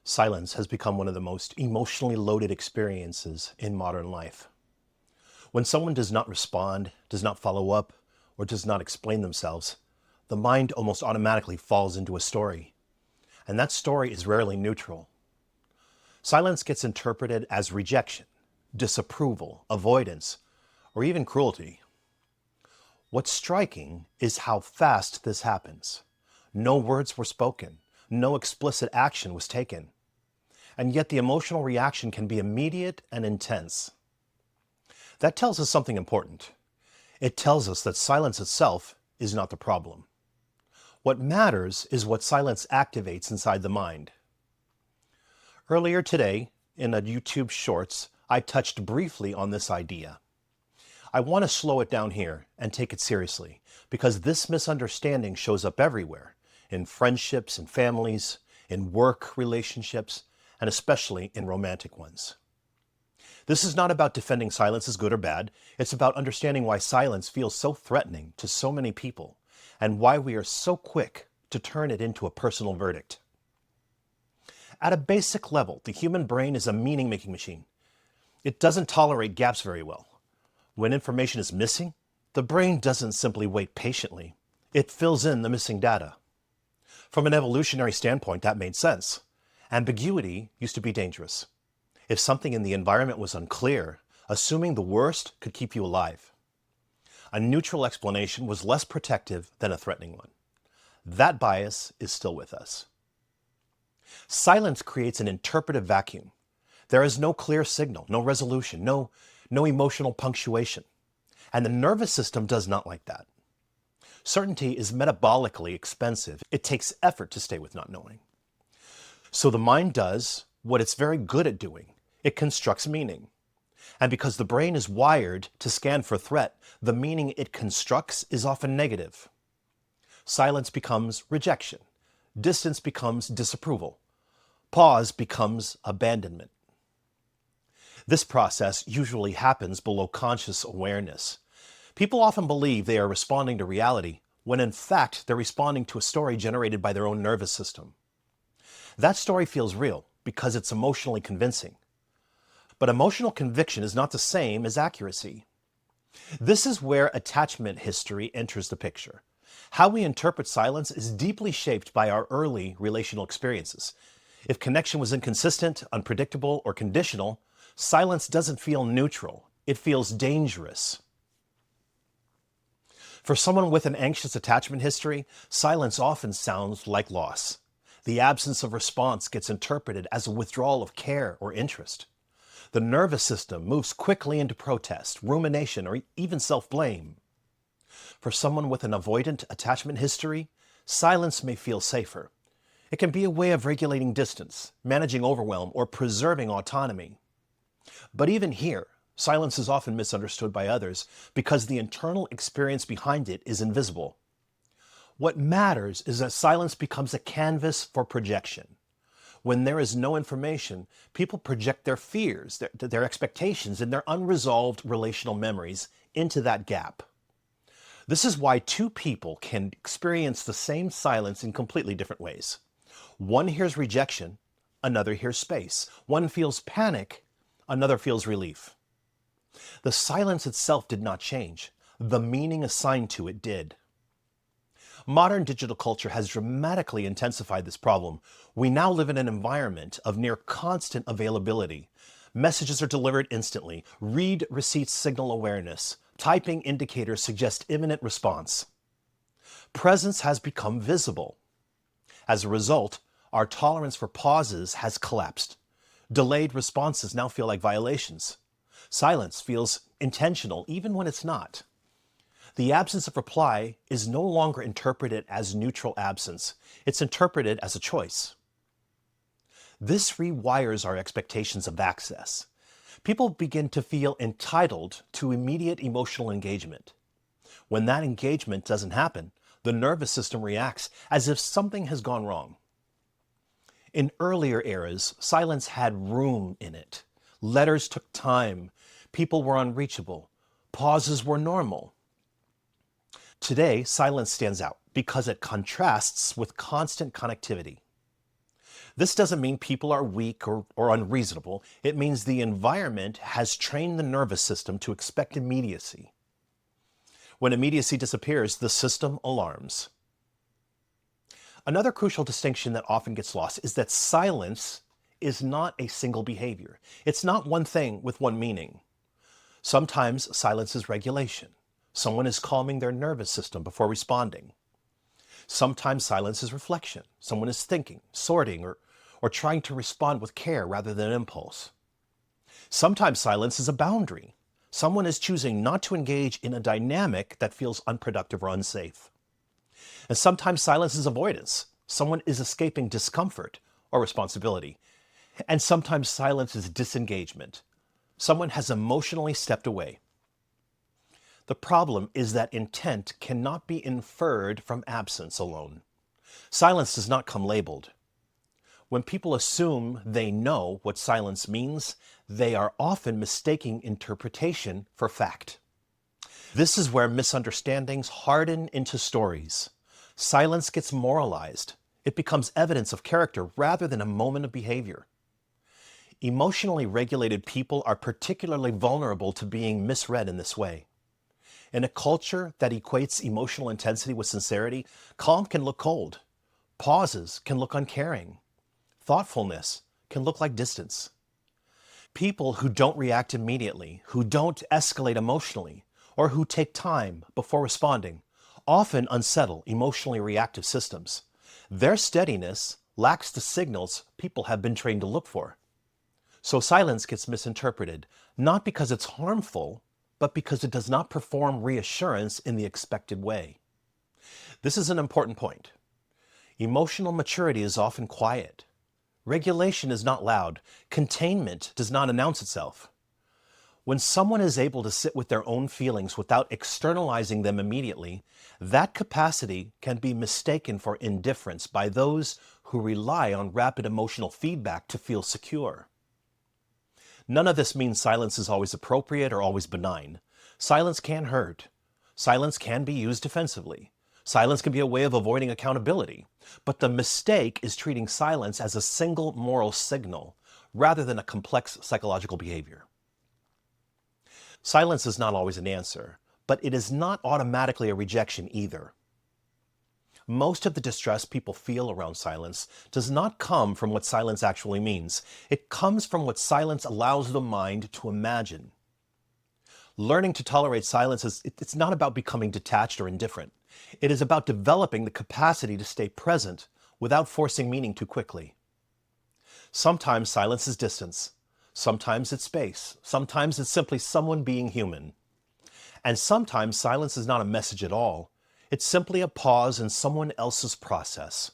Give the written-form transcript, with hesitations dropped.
Silence has become one of the most emotionally loaded experiences in modern life. When someone does not respond, does not follow up, or does not explain themselves, the mind almost automatically falls into a story. And that story is rarely neutral. Silence gets interpreted as rejection, disapproval, avoidance, or even cruelty. What's striking is how fast this happens. No words were spoken. No explicit action was taken. And yet the emotional reaction can be immediate and intense. That tells us something important. It tells us that silence itself is not the problem. What matters is what silence activates inside the mind. Earlier today, in a YouTube Shorts, I touched briefly on this idea. I want to slow it down here and take it seriously, because this misunderstanding shows up everywhere, in friendships and families, in work relationships, and especially in romantic ones. This is not about defending silence as good or bad. It's about understanding why silence feels so threatening to so many people and why we are so quick to turn it into a personal verdict. At a basic level, the human brain is a meaning-making machine. It doesn't tolerate gaps very well. When information is missing, the brain doesn't simply wait patiently. It fills in the missing data. From an evolutionary standpoint, that made sense. Ambiguity used to be dangerous. If something in the environment was unclear, assuming the worst could keep you alive. A neutral explanation was less protective than a threatening one. That bias is still with us. Silence creates an interpretive vacuum. There is no clear signal, no resolution, no emotional punctuation. And the nervous system does not like that. Certainty is metabolically expensive. It takes effort to stay with not knowing. So the mind does what it's very good at doing. It constructs meaning. And because the brain is wired to scan for threat, the meaning it constructs is often negative. Silence becomes rejection. Distance becomes disapproval. Pause becomes abandonment. This process usually happens below conscious awareness. People often believe they are responding to reality, when in fact they're responding to a story generated by their own nervous system. That story feels real because it's emotionally convincing. But emotional conviction is not the same as accuracy. This is where attachment history enters the picture. How we interpret silence is deeply shaped by our early relational experiences. If connection was inconsistent, unpredictable, or conditional, silence doesn't feel neutral. It feels dangerous. For someone with an anxious attachment history, silence often sounds like loss. The absence of response gets interpreted as a withdrawal of care or interest. The nervous system moves quickly into protest, rumination, or even self-blame. For someone with an avoidant attachment history, silence may feel safer. It can be a way of regulating distance, managing overwhelm, or preserving autonomy. But even here, silence is often misunderstood by others because the internal experience behind it is invisible. What matters is that silence becomes a canvas for projection. When there is no information, people project their fears, their expectations, and their unresolved relational memories into that gap. This is why two people can experience the same silence in completely different ways. One hears rejection, another hears space. One feels panic, another feels relief. The silence itself did not change. The meaning assigned to it did. Modern digital culture has dramatically intensified this problem. We now live in an environment of near constant availability. Messages are delivered instantly. Read receipts signal awareness. Typing indicators suggest imminent response. Presence has become visible. As a result, our tolerance for pauses has collapsed. Delayed responses now feel like violations. Silence feels intentional even when it's not. The absence of reply is no longer interpreted as neutral absence. It's interpreted as a choice. This rewires our expectations of access. People begin to feel entitled to immediate emotional engagement. When that engagement doesn't happen, the nervous system reacts as if something has gone wrong. In earlier eras, silence had room in it. Letters took time. People were unreachable. Pauses were normal. Today, silence stands out because it contrasts with constant connectivity. This doesn't mean people are weak or unreasonable. It means the environment has trained the nervous system to expect immediacy. When immediacy disappears, the system alarms. Another crucial distinction that often gets lost is that silence is not a single behavior. It's not one thing with one meaning. Sometimes silence is regulation. Someone is calming their nervous system before responding. Sometimes silence is reflection. Someone is thinking, sorting, or trying to respond with care rather than impulse. Sometimes silence is a boundary. Someone is choosing not to engage in a dynamic that feels unproductive or unsafe. And sometimes silence is avoidance. Someone is escaping discomfort or responsibility. And sometimes silence is disengagement. Someone has emotionally stepped away. The problem is that intent cannot be inferred from absence alone. Silence does not come labeled. When people assume they know what silence means, they are often mistaking interpretation for fact. This is where misunderstandings harden into stories. Silence gets moralized. It becomes evidence of character rather than a moment of behavior. Emotionally regulated people are particularly vulnerable to being misread in this way. In a culture that equates emotional intensity with sincerity, calm can look cold. Pauses can look uncaring. Thoughtfulness can look like distance. People who don't react immediately, who don't escalate emotionally, or who take time before responding, often unsettle emotionally reactive systems. Their steadiness lacks the signals people have been trained to look for. So silence gets misinterpreted, not because it's harmful, but because it does not perform reassurance in the expected way. This is an important point. Emotional maturity is often quiet. Regulation is not loud. Containment does not announce itself. When someone is able to sit with their own feelings without externalizing them immediately, that capacity can be mistaken for indifference by those who rely on rapid emotional feedback to feel secure. None of this means silence is always appropriate or always benign. Silence can hurt. Silence can be used defensively. Silence can be a way of avoiding accountability. But the mistake is treating silence as a single moral signal rather than a complex psychological behavior. Silence is not always an answer, but it is not automatically a rejection either. Most of the distress people feel around silence does not come from what silence actually means. It comes from what silence allows the mind to imagine. Learning to tolerate silence it's not about becoming detached or indifferent. It is about developing the capacity to stay present without forcing meaning too quickly. Sometimes silence is distance. Sometimes it's space. Sometimes it's simply someone being human. And sometimes silence is not a message at all. It's simply a pause in someone else's process.